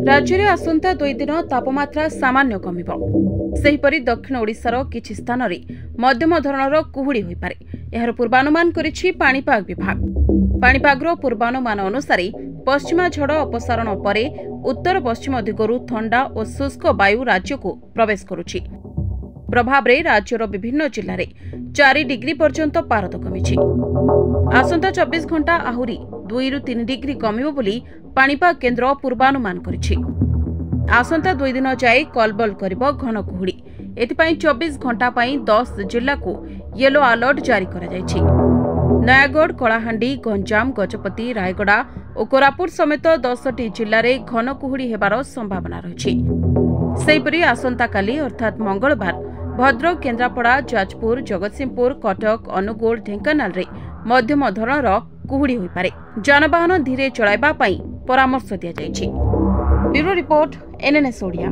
राज्य में आसंता 2 दिन तापमात्रा सामान्य कमिब। सेहीपरि दक्षिण ओडिशार किछि स्थान रे मध्यम धरणर कुहुड़ी होई पारे एहार पूर्वानुमान करिछि पाणीपाग विभाग। पाणीपागर पूर्वानुमान अनुसार पश्चिमा झड़ अपसारण परे उत्तर पश्चिम दिगरु ठंडा और शुष्क वायु राज्य को प्रवेश करुछि। प्रभाव रे राज्यर विभिन्न जिल्ला रे 4 डिग्री पर्यंत पारद कमिछि। आसंता 24 घंटा आहुरी 2 रु 3 डिग्री कमिब बोली पाणीपाग केन्द्र पूर्वानुमान करिछि। आसंता 2 दिन जाए कलबल करिब घन कुहुड़ी। एथिपाई 24 घंटा पाई 10 जिल्ला को येलो अलर्ट जारी करा जायछि। नयागढ़, कलाहांडी, गंजाम, गजपति, रायगड़ा और कोरापुट समेत 10टी जिल्ला रे घन कुहुड़ी हेबार संभावना रहिछि। सेहीपरि आसंता काली अर्थात मंगलवार भद्रक, केन्द्रापड़ा, जाजपुर, जगतसिंहपुर, कटक, अनुगुल, ढेंकानाल रे मध्यम धरणर कुहुड़ी होई पारे। जानवाहन धीरे चलाइबा पई परामर्श दिया जायछि। Bureau report, NNS Odia.